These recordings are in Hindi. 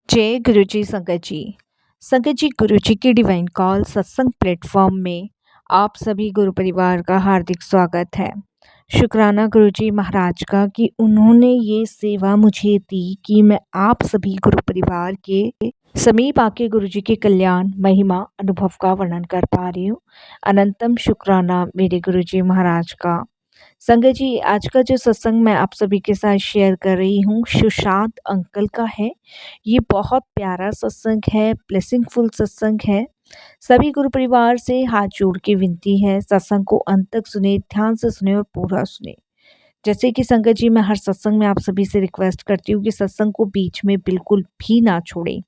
जय गुरु जी संगत जी। संगत जी, गुरु जी की डिवाइन कॉल सत्संग प्लेटफॉर्म में आप सभी गुरु परिवार का हार्दिक स्वागत है। शुक्राना गुरु जी महाराज का कि उन्होंने ये सेवा मुझे दी कि मैं आप सभी गुरु परिवार के समीप आके गुरु जी के कल्याण महिमा अनुभव का वर्णन कर पा रही हूँ। अनंतम शुक्राना मेरे गुरु जी महाराज का। संगत जी, आज का जो सत्संग मैं आप सभी के साथ शेयर कर रही हूँ सुशांत अंकल का है। ये बहुत प्यारा सत्संग है, ब्लेसिंगफुल सत्संग है। सभी गुरु परिवार से हाथ जोड़ के विनती है, सत्संग को अंत तक सुने, ध्यान से सुने और पूरा सुने। जैसे कि संगत जी, मैं हर सत्संग में आप सभी से रिक्वेस्ट करती हूँ कि सत्संग को बीच में बिल्कुल भी ना छोड़ें।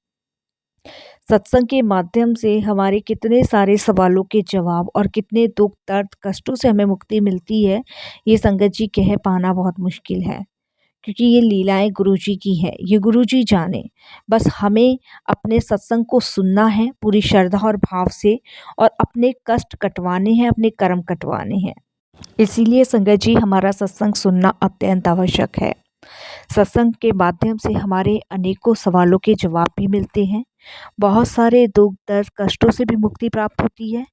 सत्संग के माध्यम से हमारे कितने सारे सवालों के जवाब और कितने दुख दर्द कष्टों से हमें मुक्ति मिलती है, ये संगत जी कह पाना बहुत मुश्किल है, क्योंकि ये लीलाएं गुरु जी की है, ये गुरु जी जाने। बस हमें अपने सत्संग को सुनना है पूरी श्रद्धा और भाव से, और अपने कष्ट कटवाने हैं, अपने कर्म कटवाने हैं। इसीलिए संगत जी, हमारा सत्संग सुनना अत्यंत आवश्यक है। सत्संग के माध्यम से हमारे अनेकों सवालों के जवाब भी मिलते हैं, बहुत सारे दुख दर्द कष्टों से भी मुक्ति प्राप्त होती है,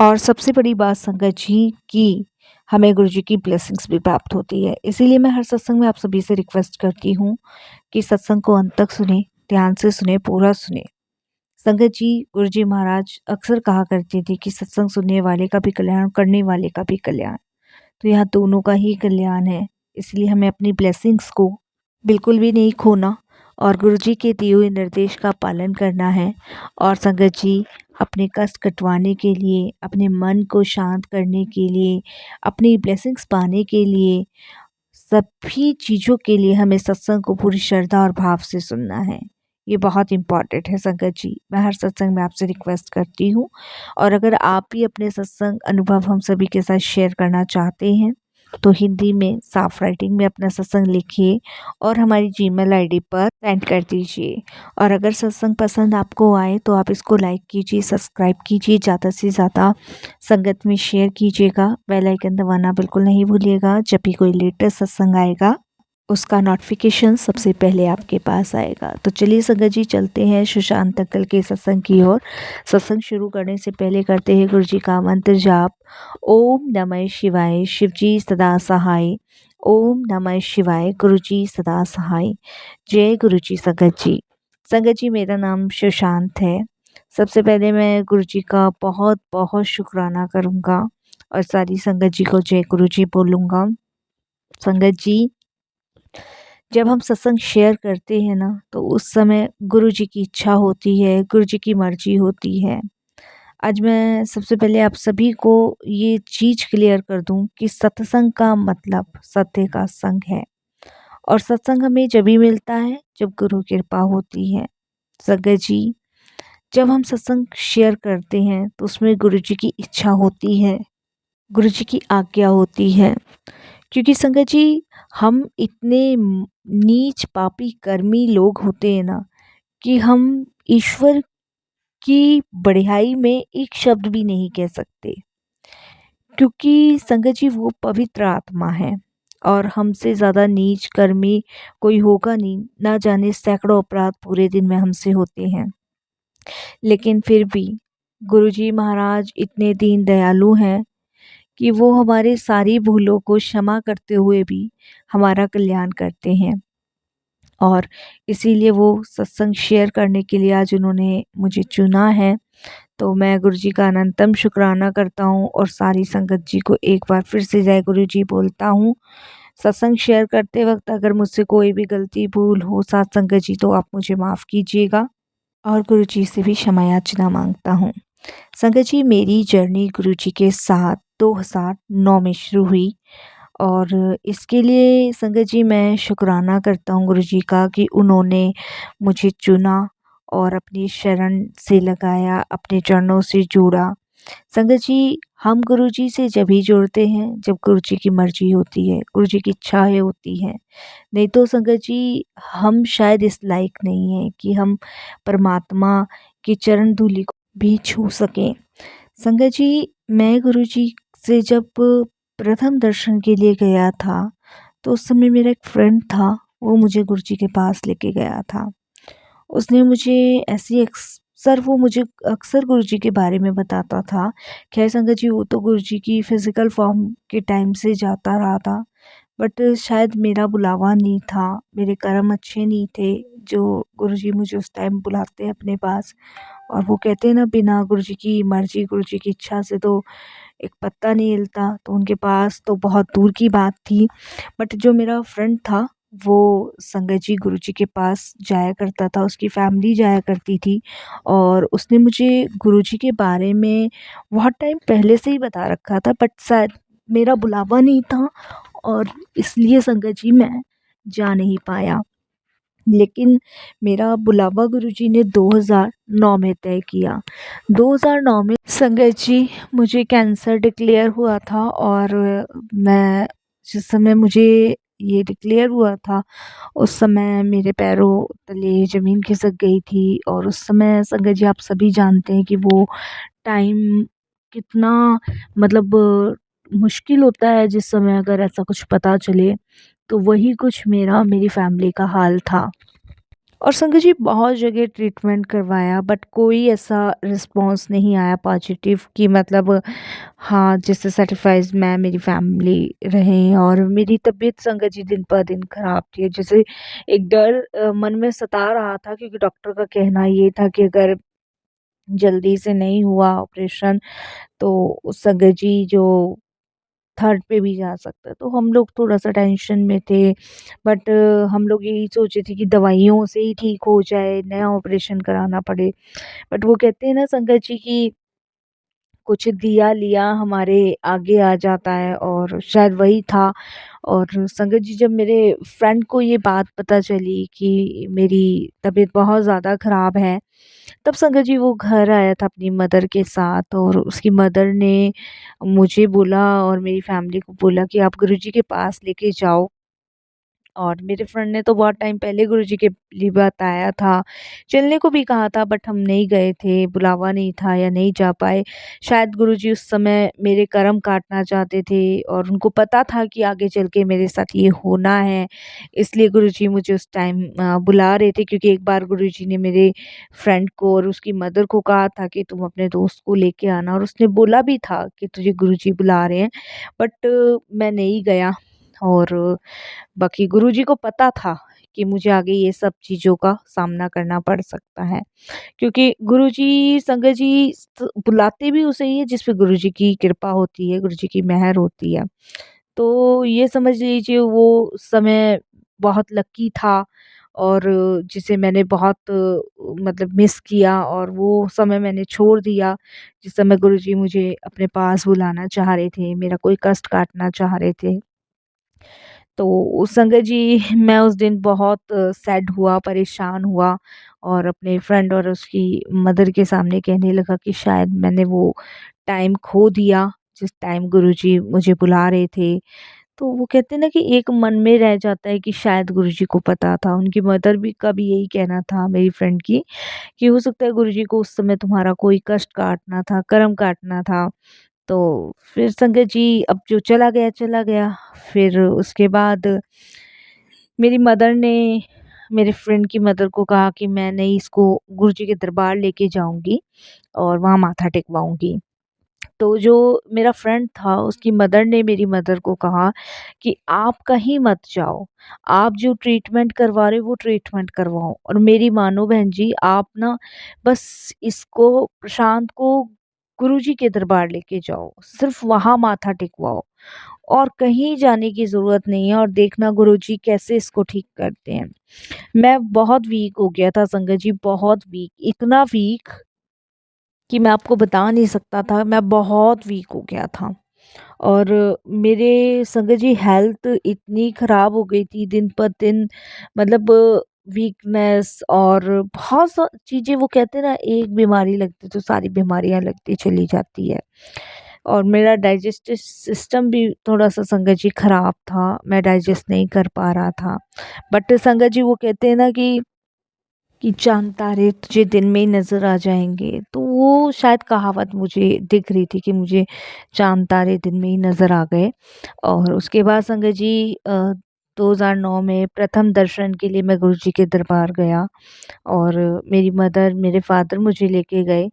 और सबसे बड़ी बात संगत जी की हमें गुरु जी की ब्लेसिंग्स भी प्राप्त होती है। इसीलिए मैं हर सत्संग में आप सभी से रिक्वेस्ट करती हूँ कि सत्संग को अंत तक सुने, ध्यान से सुने, पूरा सुने। संगत जी, गुरु जी महाराज अक्सर कहा करते थे कि सत्संग सुनने वाले का भी कल्याण, करने वाले का भी कल्याण। तो यहाँ दोनों का ही कल्याण है। इसलिए हमें अपनी ब्लेसिंग्स को बिल्कुल भी नहीं खोना और गुरु जी के दिए हुए निर्देश का पालन करना है। और संगत जी, अपने कष्ट कटवाने के लिए, अपने मन को शांत करने के लिए, अपनी ब्लेसिंग्स पाने के लिए, सभी चीज़ों के लिए हमें सत्संग को पूरी श्रद्धा और भाव से सुनना है। ये बहुत इम्पॉर्टेंट है संगत जी। मैं हर सत्संग में आपसे रिक्वेस्ट करती हूँ, और अगर आप भी अपने सत्संग अनुभव हम सभी के साथ शेयर करना चाहते हैं तो हिंदी में साफ राइटिंग में अपना सत्संग लिखिए और हमारी जीमेल आईडी पर सेंड कर दीजिए। और अगर सत्संग पसंद आपको आए तो आप इसको लाइक कीजिए, सब्सक्राइब कीजिए, ज़्यादा से ज़्यादा संगत में शेयर कीजिएगा। बेल आइकन दबाना बिल्कुल नहीं भूलिएगा। जब भी कोई लेटेस्ट सत्संग आएगा उसका नोटिफिकेशन सबसे पहले आपके पास आएगा। तो चलिए संगत जी, चलते हैं सुशांत अंकल के सत्संग की ओर। सत्संग शुरू करने से पहले करते हैं गुरु जी का मंत्र जाप। ओम नमः शिवाय, शिव जी सदा सहाय। ओम नमः शिवाय, गुरु जी सदा सहाय। जय गुरु जी संगत जी। संगत जी, मेरा नाम सुशांत है। सबसे पहले मैं गुरु जी का बहुत बहुत शुक्राना करूँगा और सारी संगत जी को जय गुरु जी बोलूँगा। संगत जी, जब हम सत्संग शेयर करते हैं ना, तो उस समय गुरु जी की इच्छा होती है, गुरु जी की मर्जी होती है। आज मैं सबसे पहले आप सभी को ये चीज़ क्लियर कर दूं कि सत्संग का मतलब सत्य का संग है, और सत्संग हमें जब भी मिलता है जब गुरु कृपा होती है। संगत जी, जब हम सत्संग शेयर करते हैं तो उसमें गुरु जी की इच्छा होती है, गुरु जी की आज्ञा होती है। क्योंकि संगत जी, हम इतने नीच पापी कर्मी लोग होते हैं ना, कि हम ईश्वर की बढ़ाई में एक शब्द भी नहीं कह सकते, क्योंकि संगत जी वो पवित्र आत्मा है और हमसे ज़्यादा नीच कर्मी कोई होगा नहीं। ना जाने सैकड़ों अपराध पूरे दिन में हमसे होते हैं, लेकिन फिर भी गुरु जी महाराज इतने दीन दयालु हैं कि वो हमारे सारी भूलों को क्षमा करते हुए भी हमारा कल्याण करते हैं। और इसीलिए वो सत्संग शेयर करने के लिए आज उन्होंने मुझे चुना है। तो मैं गुरु जी का अनंतम शुक्राना करता हूँ और सारी संगत जी को एक बार फिर से जय गुरु जी बोलता हूँ। सत्संग शेयर करते वक्त अगर मुझसे कोई भी गलती भूल हो साथ संगत जी, तो आप मुझे माफ़ कीजिएगा और गुरु जी से भी क्षमा याचना मांगता हूँ। संगत जी, मेरी जर्नी गुरु जी के साथ 2009 में शुरू हुई, और इसके लिए संगत जी मैं शुक्राना करता हूँ गुरु जी का कि उन्होंने मुझे चुना और अपनी शरण से लगाया, अपने चरणों से जोड़ा। संगत जी, हम गुरु जी से जब ही जुड़ते हैं जब गुरु जी की मर्जी होती है, गुरु जी की इच्छाएं होती हैं। नहीं तो संगत जी, हम शायद इस लायक नहीं हैं कि हम परमात्मा की चरण धूलि को भी छू सकें। संगत जी, मैं गुरु जी से जब प्रथम दर्शन के लिए गया था, तो उस समय मेरा एक फ्रेंड था, वो मुझे गुरु जी के पास लेके गया था। उसने मुझे ऐसी अक्सर वो मुझे अक्सर गुरुजी के बारे में बताता था। ख़ैर संगत जी, वो तो गुरुजी की फ़िज़िकल फ़ॉर्म के टाइम से जाता रहा था, बट शायद मेरा बुलावा नहीं था, मेरे कर्म अच्छे नहीं थे, जो गुरुजी मुझे उस टाइम बुलाते हैं अपने पास। और वो कहते हैं ना, बिना गुरुजी की मर्ज़ी, गुरुजी की इच्छा से तो एक पत्ता नहीं हिलता, तो उनके पास तो बहुत दूर की बात थी। बट जो मेरा फ्रेंड था, वो संगत जी गुरुजी के पास जाया करता था, उसकी फैमिली जाया करती थी, और उसने मुझे गुरुजी के बारे में बहुत टाइम पहले से ही बता रखा था, बट शायद मेरा बुलावा नहीं था और इसलिए संगत जी मैं जा नहीं पाया। लेकिन मेरा बुलावा गुरुजी ने 2009 में तय किया। 2009 में संगत जी मुझे कैंसर डिक्लेयर हुआ था, और मैं जिस समय मुझे ये डिक्लेयर हुआ था, उस समय मेरे पैरों तले ज़मीन खिसक गई थी। और उस समय संगत जी, आप सभी जानते हैं कि वो टाइम कितना, मतलब मुश्किल होता है जिस समय अगर ऐसा कुछ पता चले, तो वही कुछ मेरी फैमिली का हाल था। और संगत जी, बहुत जगह ट्रीटमेंट करवाया, बट कोई ऐसा रिस्पॉन्स नहीं आया पॉजिटिव कि मतलब हाँ, जिससे सैटिस्फाइड मैं मेरी फैमिली रहें। और मेरी तबीयत संगत जी दिन पर दिन खराब थी, जैसे एक डर मन में सता रहा था, क्योंकि डॉक्टर का कहना ये था कि अगर जल्दी से नहीं हुआ ऑपरेशन, तो संगत जी जो थर्ड पे भी जा सकता है। तो हम लोग थोड़ा-सा टेंशन में थे, बट हम लोग यही सोचे थे कि दवाइयों से ही ठीक हो जाए, नया ऑपरेशन कराना पड़े। बट वो कहते हैं ना संगत जी कि कुछ दिया लिया हमारे आगे आ जाता है, और शायद वही था। और संगत जी, जब मेरे फ्रेंड को ये बात पता चली कि मेरी तबीयत बहुत ज़्यादा ख़राब है, तब संगत जी वो घर आया था अपनी मदर के साथ, और उसकी मदर ने मुझे बोला और मेरी फैमिली को बोला कि आप गुरुजी के पास लेके जाओ। और मेरे फ्रेंड ने तो बहुत टाइम पहले गुरुजी के लिए बताया था, चलने को भी कहा था, बट हम नहीं गए थे, बुलावा नहीं था या नहीं जा पाए। शायद गुरुजी उस समय मेरे कर्म काटना चाहते थे, और उनको पता था कि आगे चल के मेरे साथ ये होना है, इसलिए गुरुजी मुझे उस टाइम बुला रहे थे। क्योंकि एक बार गुरुजी ने मेरे फ्रेंड को और उसकी मदर को कहा था कि तुम अपने दोस्त को लेके आना, और उसने बोला भी था कि तुझे गुरुजी बुला रहे हैं, बट मैं नहीं गया। और बाकी गुरुजी को पता था कि मुझे आगे ये सब चीज़ों का सामना करना पड़ सकता है, क्योंकि गुरुजी संगत जी बुलाते भी उसे ही है जिस पे गुरुजी की कृपा होती है, गुरुजी की मेहर होती है। तो ये समझ लीजिए वो समय बहुत लकी था, और जिसे मैंने बहुत मतलब मिस किया, और वो समय मैंने छोड़ दिया जिस समय गुरुजी मुझे अपने पास बुलाना चाह रहे थे, मेरा कोई कष्ट काटना चाह रहे थे। तो उस संगत जी, मैं उस दिन बहुत सैड हुआ, परेशान हुआ, और अपने फ्रेंड और उसकी मदर के सामने कहने लगा कि शायद मैंने वो टाइम खो दिया, जिस टाइम गुरुजी मुझे बुला रहे थे। तो वो कहते हैं ना कि एक मन में रह जाता है कि शायद गुरुजी को पता था। उनकी मदर भी का भी यही कहना था मेरी फ्रेंड की, कि हो सकता है गुरुजी को उस समय तुम्हारा कोई कष्ट काटना था, कर्म काटना था। तो फिर संगत जी, अब जो चला गया चला गया। फिर उसके बाद मेरी मदर ने मेरे फ्रेंड की मदर को कहा कि मैं नहीं, इसको गुरुजी के दरबार लेके जाऊँगी और वहाँ माथा टेकवाऊँगी। तो जो मेरा फ्रेंड था, उसकी मदर ने मेरी मदर को कहा कि आप कहीं मत जाओ, आप जो ट्रीटमेंट करवा रहे हो वो ट्रीटमेंट करवाओ, और मेरी मानो बहन जी, आप ना बस इसको, प्रशांत को गुरुजी के दरबार लेके जाओ, सिर्फ वहाँ माथा टेकवाओ, और कहीं जाने की ज़रूरत नहीं है, और देखना गुरुजी कैसे इसको ठीक करते हैं। मैं बहुत वीक हो गया था संगत जी, बहुत वीक, इतना वीक कि मैं आपको बता नहीं सकता था, मैं बहुत वीक हो गया था। और मेरे संगत जी हेल्थ इतनी ख़राब हो गई थी दिन पर दिन, मतलब वीकनेस, और बहुत सा चीज़ें, वो कहते हैं ना, एक बीमारी लगती तो सारी बीमारियाँ लगती चली जाती है। और मेरा डाइजेस्टिव सिस्टम भी थोड़ा-सा संगत जी ख़राब था, मैं डाइजेस्ट नहीं कर पा रहा था। बट संगत जी वो कहते हैं ना कि चाँद तारे तुझे दिन में ही नज़र आ जाएँगे, तो वो शायद कहावत मुझे दिख रही थी कि मुझे चाँद तारे दिन में ही नज़र आ गए। और उसके बाद संगत जी 2009 में प्रथम दर्शन के लिए मैं गुरुजी के दरबार गया और मेरी मदर, मेरे फ़ादर मुझे लेके गए।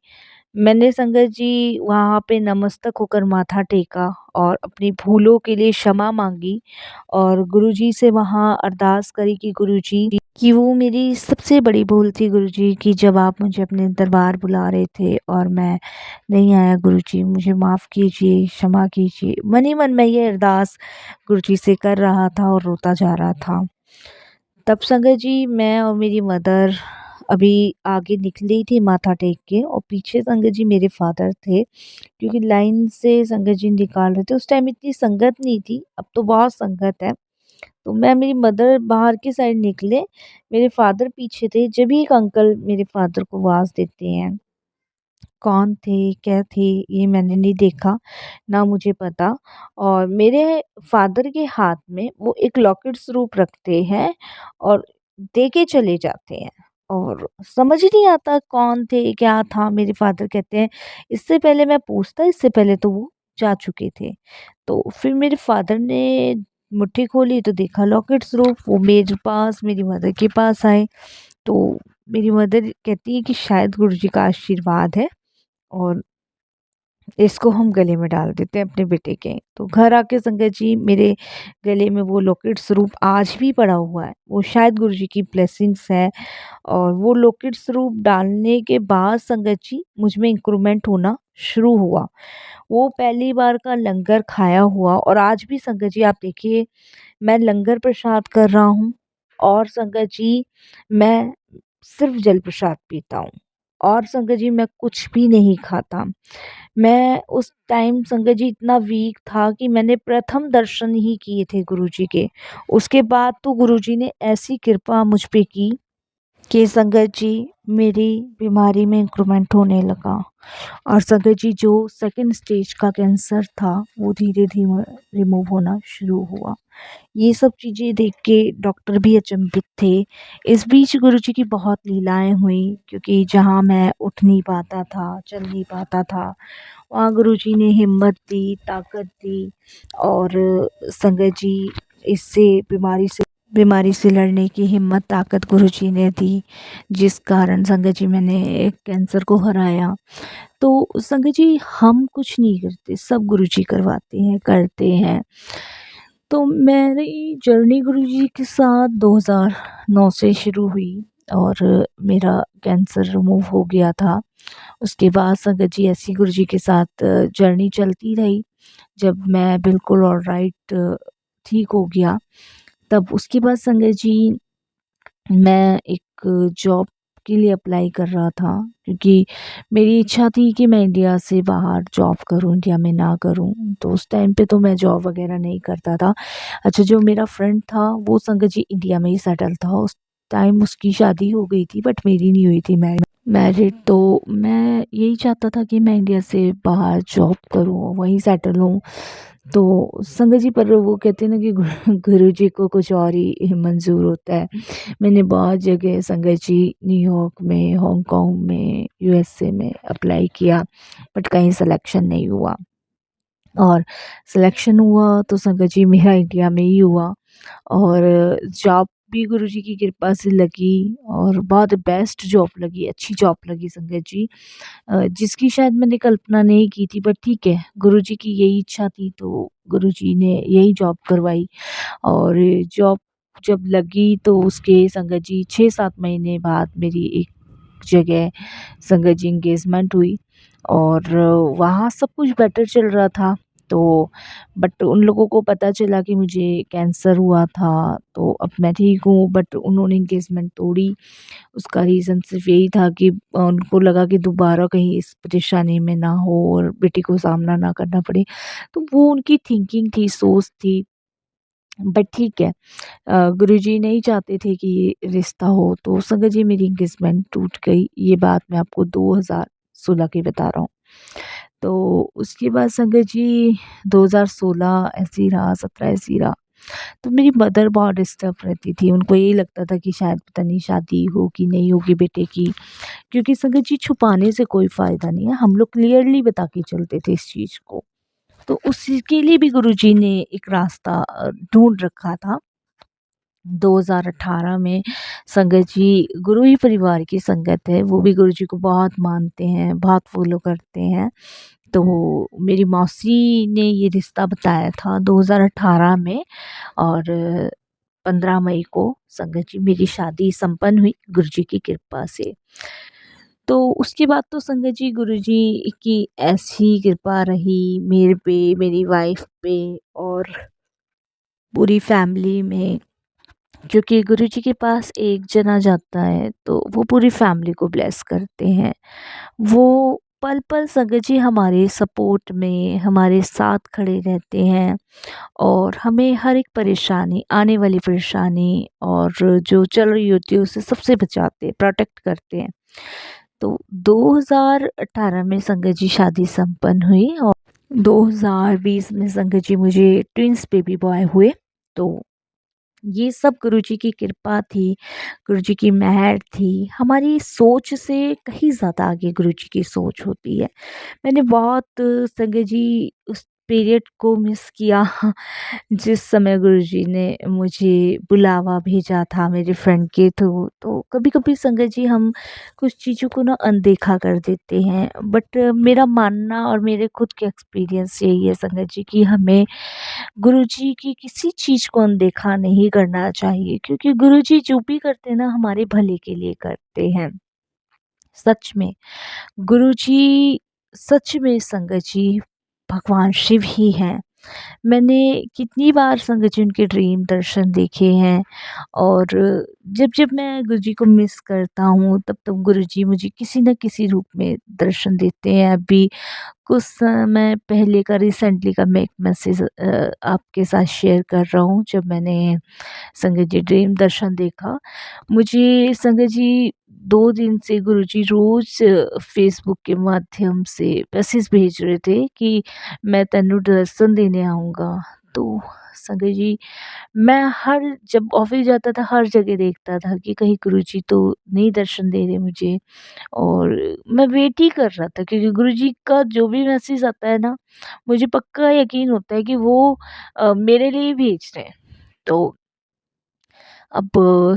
मैंने संगत जी वहाँ पे नतमस्तक होकर माथा टेका और अपनी भूलों के लिए क्षमा माँगी और गुरुजी से वहाँ अरदास करी कि गुरुजी कि वो मेरी सबसे बड़ी भूल थी गुरुजी कि जब आप मुझे अपने दरबार बुला रहे थे और मैं नहीं आया गुरुजी, मुझे माफ़ कीजिए, क्षमा कीजिए। मन ही मन मैं ये अरदास गुरुजी से कर रहा था और रोता जा रहा था। तब संगत जी मैं और मेरी मदर अभी आगे निकली थी माथा टेक के और पीछे संगत जी मेरे फ़ादर थे, क्योंकि लाइन से संगत जी निकाल रहे थे। उस टाइम इतनी संगत नहीं थी, अब तो बहुत संगत है। तो मैं मेरी मदर बाहर की साइड निकले, मेरे फ़ादर पीछे थे, जब ही एक अंकल मेरे फ़ादर को आवाज़ देते हैं। कौन थे, क्या थे, ये मैंने नहीं देखा, ना मुझे पता। और मेरे फ़ादर के हाथ में वो एक लॉकेट स्वरूप रखते हैं और दे के चले जाते हैं और समझ ही नहीं आता कौन थे, क्या था। मेरे फ़ादर कहते हैं, "इससे पहले मैं पूछता, इससे पहले तो वो जा चुके थे।" तो फिर मेरे फ़ादर ने मुट्ठी खोली तो देखा लॉकेट स्वरूप, वो मेरे पास, मेरी मदर के पास आए। तो मेरी मदर कहती है कि शायद गुरुजी का आशीर्वाद है और इसको हम गले में डाल देते हैं अपने बेटे के। तो घर आके संगत जी मेरे गले में वो लॉकेट स्वरूप आज भी पड़ा हुआ है। वो शायद गुरुजी की ब्लेसिंग्स है और वो लॉकेट स्वरूप डालने के बाद संगत जी मुझ में इंक्रूमेंट होना शुरू हुआ। वो पहली बार का लंगर खाया हुआ और आज भी संगत जी आप देखिए मैं लंगर प्रसाद कर रहा हूँ और संगत जी मैं सिर्फ़ जल प्रसाद पीता हूँ और संगत जी मैं कुछ भी नहीं खाता। मैं उस टाइम संगत जी इतना वीक था कि मैंने प्रथम दर्शन ही किए थे गुरुजी के। उसके बाद तो गुरुजी ने ऐसी कृपा मुझ पे की कि संगत जी मेरी बीमारी में इंक्रूमेंट होने लगा और संगत जी जो सेकंड स्टेज का कैंसर था वो धीरे-धीरे रिमूव होना शुरू हुआ। ये सब चीज़ें देख के डॉक्टर भी अचंभित थे। इस बीच गुरुजी की बहुत लीलाएँ हुई, क्योंकि जहाँ मैं उठ नहीं पाता था, चल नहीं पाता था, वहाँ गुरुजी ने हिम्मत दी, ताकत दी और संगत जी इससे बीमारी से लड़ने की हिम्मत, ताकत गुरुजी ने दी, जिस कारण संगत जी मैंने कैंसर को हराया। तो संगत जी हम कुछ नहीं करते, सब गुरुजी करवाते हैं, करते हैं। तो मेरी जर्नी गुरुजी के साथ 2009 से शुरू हुई और मेरा कैंसर रिमूव हो गया था। उसके बाद संगत जी ऐसी गुरुजी के साथ जर्नी चलती रही। जब मैं बिल्कुल ऑलराइट ठीक हो गया, तब उसके बाद संगत जी मैं एक जॉब के लिए अप्लाई कर रहा था, क्योंकि मेरी इच्छा थी कि मैं इंडिया से बाहर जॉब करूं, इंडिया में ना करूं। तो उस टाइम पे तो मैं जॉब वगैरह नहीं करता था। अच्छा, जो मेरा फ्रेंड था वो संगत जी इंडिया में ही सेटल था। उस टाइम उसकी शादी हो गई थी बट मेरी नहीं हुई थी मैरिड। तो मैं यही चाहता था कि मैं इंडिया से बाहर जॉब करूं, वहीं सेटल हूं। तो संगत जी पर वो कहते हैं ना कि गुरु जी को कुछ और ही मंजूर होता है। मैंने बहुत जगह संगत जी न्यूयॉर्क में, हांगकांग में, यूएसए में अप्लाई किया बट कहीं सिलेक्शन नहीं हुआ और सिलेक्शन हुआ तो संगत जी मेरा इंडिया में ही हुआ और जॉब भी गुरुजी की कृपा से लगी और बहुत बेस्ट जॉब लगी, अच्छी जॉब लगी संगत जी, जिसकी शायद मैंने कल्पना नहीं की थी, बट ठीक है, गुरुजी की यही इच्छा थी तो गुरुजी ने यही जॉब करवाई। और जॉब जब लगी तो उसके संगत जी 6-7 महीने बाद मेरी एक जगह संगत जी एंगेजमेंट हुई और वहाँ सब कुछ बेटर चल रहा था। तो बट उन लोगों को पता चला कि मुझे कैंसर हुआ था, तो अब मैं ठीक हूँ बट उन्होंने एंगेजमेंट तोड़ी। उसका रीज़न सिर्फ़ यही था कि उनको लगा कि दोबारा कहीं इस परेशानी में ना हो और बेटी को सामना ना करना पड़े। तो वो उनकी थिंकिंग थी, सोच थी। बट ठीक है, गुरुजी नहीं चाहते थे कि ये रिश्ता हो, तो संगत जी मेरी एंगेजमेंट टूट गई। ये बात मैं आपको 2016 की बता रहा हूँ। तो उसके बाद संगत जी 2016 ऐसे ही रहा, 17 ऐसे ही रहा। तो मेरी मदर बहुत डिस्टर्ब रहती थी, उनको यही लगता था कि शायद पता नहीं शादी होगी नहीं होगी बेटे की, क्योंकि संगत जी छुपाने से कोई फ़ायदा नहीं है, हम लोग क्लियरली बता के चलते थे इस चीज़ को। तो उसके लिए भी गुरुजी ने एक रास्ता ढूँढ रखा था। 2018 में संगत जी गुरु ही परिवार की संगत है, वो भी गुरु जी को बहुत मानते हैं, बहुत फ़ॉलो करते हैं। तो मेरी मौसी ने ये रिश्ता बताया था 2018 में, और 15 मई को संगत जी मेरी शादी संपन्न हुई गुरुजी की कृपा से। तो उसके बाद तो संगत जी गुरुजी की ऐसी कृपा रही मेरे पे, मेरी वाइफ पे और पूरी फैमिली में, क्योंकि गुरुजी के पास एक जना जाता है तो वो पूरी फैमिली को ब्लेस करते हैं। वो पल-पल संगत जी हमारे सपोर्ट में, हमारे साथ खड़े रहते हैं और हमें हर एक परेशानी, आने वाली परेशानी और जो चल रही होती है उससे सबसे बचाते हैं, प्रोटेक्ट करते हैं। तो 2018 में संगत जी शादी संपन्न हुई और 2020 में संगत जी मुझे ट्विन्स बेबी बॉय हुए। तो ये सब गुरुजी की कृपा थी, गुरुजी की मेहर थी। हमारी सोच से कहीं ज़्यादा आगे गुरुजी की सोच होती है। मैंने बहुत संगत जी उस पीरियड को मिस किया जिस समय गुरुजी ने मुझे बुलावा भेजा था मेरे फ्रेंड के थ्रू। तो कभी-कभी संगत जी हम कुछ चीज़ों को ना अनदेखा कर देते हैं, बट मेरा मानना और मेरे खुद के एक्सपीरियंस यही है संगत जी कि हमें गुरुजी की किसी चीज़ को अनदेखा नहीं करना चाहिए, क्योंकि गुरुजी जो भी करते हैं ना हमारे भले के लिए करते हैं। सच में गुरुजी, सच में संगत जी भगवान शिव ही हैं। मैंने कितनी बार संगत जी उनके ड्रीम दर्शन देखे हैं और जब-जब मैं गुरुजी को मिस करता हूँ तब-तब गुरुजी मुझे किसी न किसी रूप में दर्शन देते हैं। अभी कुछ समय पहले का रिसेंटली का मैं एक मैसेज आपके साथ शेयर कर रहा हूँ। जब मैंने संगत जी ड्रीम दर्शन देखा, मुझे संगत जी 2 दिन से गुरुजी रोज़ फ़ेसबुक के माध्यम से मैसेज भेज रहे थे कि मैं तेनू दर्शन देने आऊँगा। तो संगत जी मैं हर जब ऑफ़िस जाता था हर जगह देखता था कि कहीं गुरुजी तो नहीं दर्शन दे रहे मुझे, और मैं वेट ही कर रहा था क्योंकि गुरुजी का जो भी मैसेज आता है ना, मुझे पक्का यकीन होता है कि वो मेरे लिए ही भेज रहे हैं। तो अब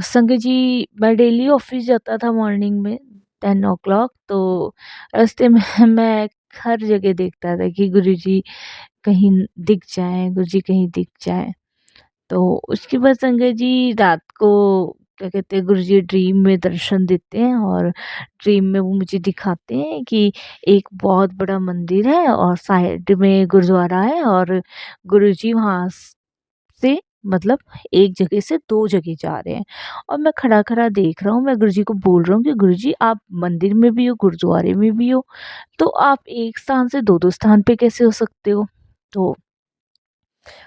संगत जी मैं डेली ऑफिस जाता था मॉर्निंग में 10 ओ क्लॉक। तो रास्ते में मैं हर जगह देखता था कि गुरुजी कहीं दिख जाएँ, गुरुजी कहीं दिख जाएँ। तो उसके बाद संगत जी रात को क्या कहते हैं गुरुजी ड्रीम में दर्शन देते हैं और ड्रीम में वो मुझे दिखाते हैं कि एक बहुत बड़ा मंदिर है और साइड में गुरुद्वारा है और गुरुजी वहाँ से मतलब एक जगह से 2 जगह जा रहे हैं। और मैं खड़ा-खड़ा देख रहा हूँ, मैं गुरुजी को बोल रहा हूँ कि गुरुजी आप मंदिर में भी हो, गुरुद्वारे में भी हो, तो आप एक स्थान से 2-2 स्थान पे कैसे हो सकते हो? तो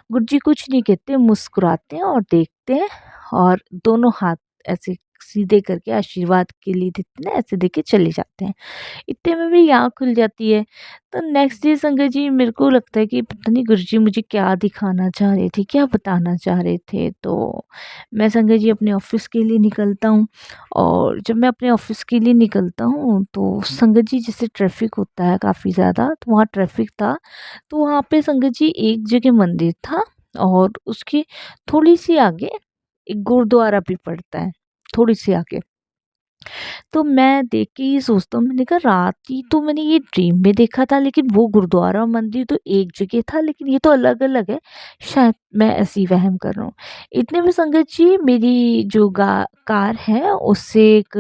गुरुजी कुछ नहीं कहते, मुस्कुराते हैं और देखते हैं और दोनों हाथ ऐसे सीधे करके आशीर्वाद के लिए देते हैं, ऐसे देके चले जाते हैं। इतने में मेरी आँख खुल जाती है। तो नेक्स्ट डे संगत जी मेरे को लगता है कि पता नहीं गुरुजी मुझे क्या दिखाना चाह रहे थे, क्या बताना चाह रहे थे। तो मैं संगत जी अपने ऑफ़िस के लिए निकलता हूँ और जब मैं अपने ऑफ़िस के लिए निकलता हूँ तो संगत जी जैसे ट्रैफ़िक होता है काफ़ी ज़्यादा, तो वहाँ ट्रैफ़िक था। तो वहाँ पे संगत जी एक जगह मंदिर था और उसके थोड़ी-सी आगे एक गुरुद्वारा भी पड़ता है, थोड़ी-सी आगे। तो मैं देख के ये सोचता हूँ, मैंने कहा रात ही तो मैंने ये ड्रीम में देखा था, लेकिन वो गुरुद्वारा और मंदिर तो एक जगह था, लेकिन ये तो अलग-अलग है। शायद मैं ऐसे ही वहम कर रहा हूँ। इतने में संगत जी मेरी जो गा कार है उससे एक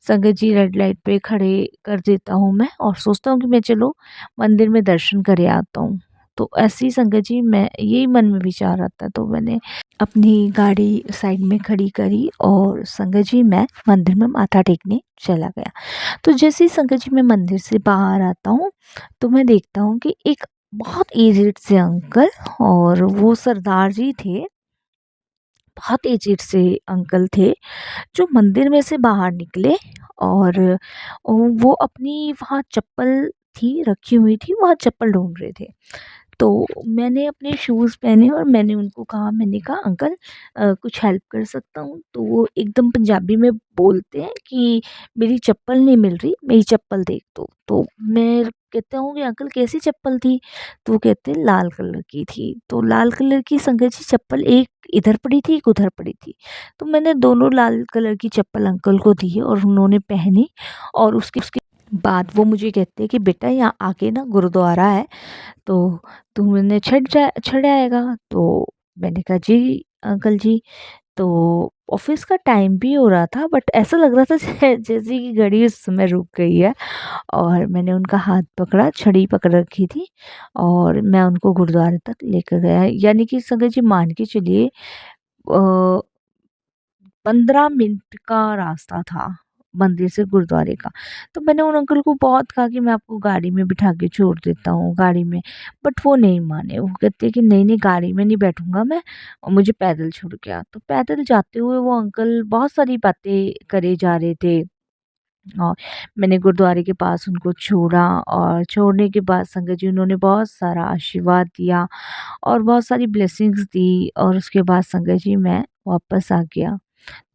संगत जी रेड लाइट पे खड़े कर देता हूँ मैं और सोचता हूँ कि मैं चलो मंदिर में दर्शन करे आता हूँ। तो ऐसे ही संगत जी मैं यही मन में विचार आता, तो मैंने अपनी गाड़ी साइड में खड़ी करी और संगत जी मैं मंदिर में माथा टेकने चला गया। तो जैसे ही संगत जी मैं मंदिर से बाहर आता हूँ, तो मैं देखता हूँ कि एक बहुत एजेड से अंकल, और वो सरदार जी थे, बहुत एजेड से अंकल थे, जो मंदिर में से बाहर निकले और वो अपनी वहाँ चप्पल थी, रखी हुई थी, वहाँ चप्पल ढूँढ रहे थे। तो मैंने अपने शूज़ पहने और मैंने उनको कहा, मैंने कहा अंकल कुछ हेल्प कर सकता हूँ? तो वो एकदम पंजाबी में बोलते हैं कि मेरी चप्पल नहीं मिल रही, मेरी चप्पल देख दो। तो मैं कहता हूँ कि अंकल कैसी चप्पल थी? तो वो कहते हैं लाल कलर की थी। तो लाल कलर की संगत जी चप्पल एक इधर पड़ी थी, एक उधर पड़ी थी। तो मैंने दोनों लाल कलर की चप्पल अंकल को दी और उन्होंने पहनी और उसके बाद वो मुझे कहते हैं कि बेटा यहाँ आगे ना गुरुद्वारा है, तो तुम इन्हें छड़ आएगा। तो मैंने कहा जी अंकल जी। तो ऑफिस का टाइम भी हो रहा था बट ऐसा लग रहा था जैसे कि घड़ी उस समय रुक गई है। और मैंने उनका हाथ पकड़ा, छड़ी पकड़ रखी थी और मैं उनको गुरुद्वारे तक लेकर गया। यानी कि संगत जी मान के चलिए 15 मिनट का रास्ता था मंदिर से गुरुद्वारे का। तो मैंने उन अंकल को बहुत कहा कि मैं आपको गाड़ी में बिठा के छोड़ देता हूँ, गाड़ी में। बट वो नहीं माने, वो कहते कि नहीं गाड़ी में नहीं बैठूंगा मैं, और मुझे पैदल छोड़ के आ। तो पैदल जाते हुए वो अंकल बहुत सारी बातें करे जा रहे थे और मैंने गुरुद्वारे के पास उनको छोड़ा और छोड़ने के बाद संगत जी उन्होंने बहुत सारा आशीर्वाद दिया और बहुत सारी ब्लेसिंग्स दी। और उसके बाद संगत जी मैं वापस आ गया।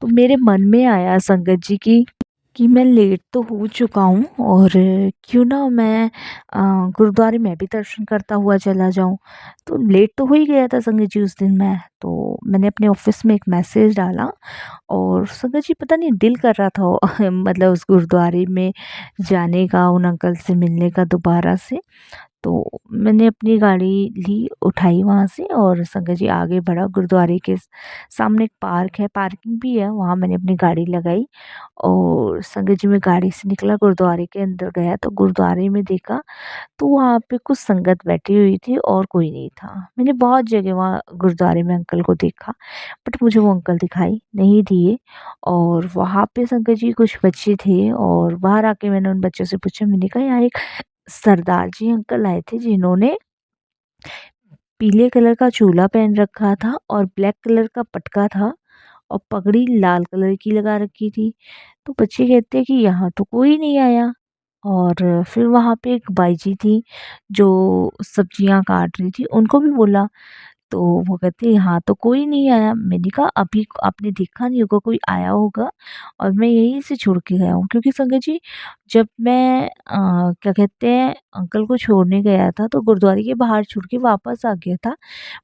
तो मेरे मन में आया संगत जी कि मैं लेट तो हो चुका हूँ और क्यों ना मैं गुरुद्वारे में भी दर्शन करता हुआ चला जाऊँ। तो लेट तो हो ही गया था संगत जी उस दिन मैं। तो मैंने अपने ऑफिस में एक मैसेज डाला और संगत जी पता नहीं दिल कर रहा था मतलब उस गुरुद्वारे में जाने का, उन अंकल से मिलने का दोबारा से। तो मैंने अपनी गाड़ी ली, उठाई वहाँ से और संगत जी आगे बढ़ा। गुरुद्वारे के सामने एक पार्क है, पार्किंग भी है, वहाँ मैंने अपनी गाड़ी लगाई और संगत जी मैं गाड़ी से निकला, गुरुद्वारे के अंदर गया तो गुरुद्वारे में देखा तो वहाँ पे कुछ संगत बैठी हुई थी और कोई नहीं था। मैंने बहुत जगह वहाँ गुरुद्वारे में अंकल को देखा बट मुझे वो अंकल दिखाई नहीं दिए। और वहाँ पे संगत जी कुछ बच्चे थे और बाहर आके मैंने उन बच्चों से पूछा, मैंने कहा यहाँ एक सरदार जी अंकल आए थे जिन्होंने पीले कलर का चोला पहन रखा था और ब्लैक कलर का पटका था और पगड़ी लाल कलर की लगा रखी थी। तो बच्चे कहते हैं कि यहाँ तो कोई नहीं आया। और फिर वहाँ पे एक बाई जी थी जो सब्जियां काट रही थी, उनको भी बोला तो वो कहते यहाँ तो कोई नहीं आया। मैंने कहा अभी आपने देखा नहीं होगा, कोई आया होगा और मैं यहीं से छोड़ के गया हूँ। क्योंकि संगत जी जब मैं क्या कहते हैं अंकल को छोड़ने गया था तो गुरुद्वारे के बाहर छोड़ के वापस आ गया था।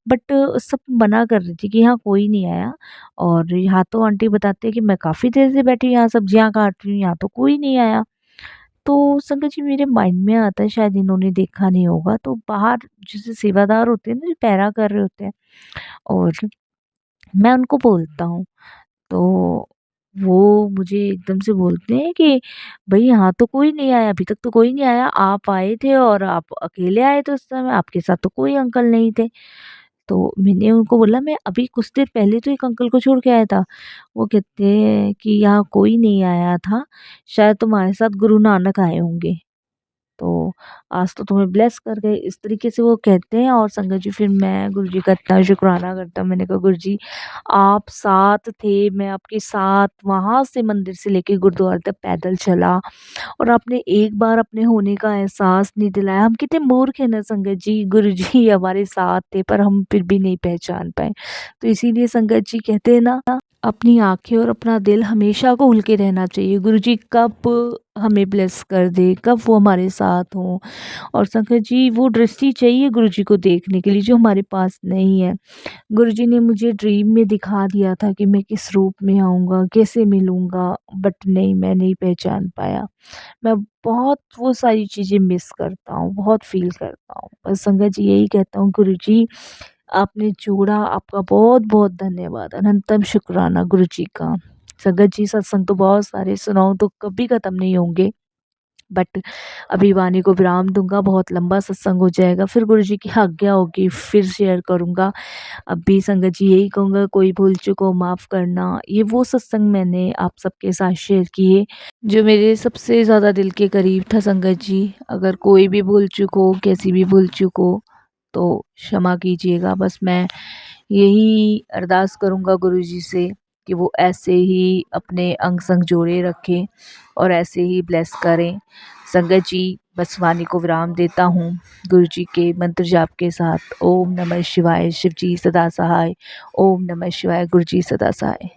बट सब मना कर रही थी कि यहाँ कोई नहीं आया। और यहाँ तो आंटी बताते हैं कि मैं काफ़ी देर से बैठी यहाँ सब्जियां काट रही हूँ, यहाँ तो कोई नहीं आया। तो संगत जी मेरे माइंड में आता है शायद इन्होंने देखा नहीं होगा। तो बाहर जैसे सेवादार होते हैं ना जो पहरा कर रहे होते हैं और मैं उनको बोलता हूँ, तो वो मुझे एकदम से बोलते हैं कि भई यहाँ तो कोई नहीं आया, अभी तक तो कोई नहीं आया। आप आए थे और आप अकेले आए थे उस समय, आपके साथ तो कोई अंकल नहीं थे। तो मैंने उनको बोला मैं अभी कुछ देर पहले तो एक अंकल को छोड़ के आया था। वो कहते हैं कि यहाँ कोई नहीं आया था, शायद तुम्हारे साथ गुरु नानक आए होंगे। तो आज तो तुम्हें ब्लेस कर गए, इस तरीके से वो कहते हैं। और संगत जी फिर मैं गुरुजी का इतना शुक्राना करता हूँ। मैंने कहा गुरुजी आप साथ थे, मैं आपके साथ वहाँ से मंदिर से लेके गुरुद्वारे तक पैदल चला और आपने एक बार अपने होने का एहसास नहीं दिलाया। हम कितने मूर्ख हैं ना संगत जी, गुरुजी हमारे साथ थे पर हम फिर भी नहीं पहचान पाए। तो इसीलिए संगत जी कहते हैं ना, अपनी आँखें और अपना दिल हमेशा खोल के रहना चाहिए। गुरुजी कब हमें ब्लेस कर दे, कब वो हमारे साथ हों। और संगत जी वो दृष्टि चाहिए गुरुजी को देखने के लिए जो हमारे पास नहीं है। गुरुजी ने मुझे ड्रीम में दिखा दिया था कि मैं किस रूप में आऊँगा, कैसे मिलूँगा, बट नहीं मैं नहीं पहचान पाया। मैं बहुत वो सारी चीज़ें मिस करता हूँ, बहुत फ़ील करता हूँ। बस संगत जी यही कहता हूँ गुरुजी आपने जोड़ा, आपका बहुत-बहुत धन्यवाद। अनंतम शुक्राना गुरुजी का। संगत जी सत्संग तो बहुत सारे सुनाऊँ तो कभी ख़त्म नहीं होंगे। बट अभी वाणी को विराम दूँगा, बहुत लंबा सत्संग हो जाएगा। फिर गुरुजी की आज्ञा होगी फिर शेयर करूँगा। अभी संगत जी यही कहूँगा कोई भूल-चूक हो माफ़ करना। ये वो सत्संग मैंने आप सबके साथ शेयर किए जो मेरे सबसे ज़्यादा दिल के करीब था संगत जी। अगर कोई भी भूल-चूक हो, कैसी भी भूल-चूक हो तो क्षमा कीजिएगा। बस मैं यही अरदास करूँगा गुरुजी से कि वो ऐसे ही अपने अंग संग जोड़े रखें और ऐसे ही ब्लेस करें। संगत जी, बस वाणी को विराम देता हूँ गुरु जी के मंत्र जाप के साथ। ओम नमः शिवाय। शिव जी सदा सहाय। ओम नमः शिवाय। गुरु जी सदा सहाय।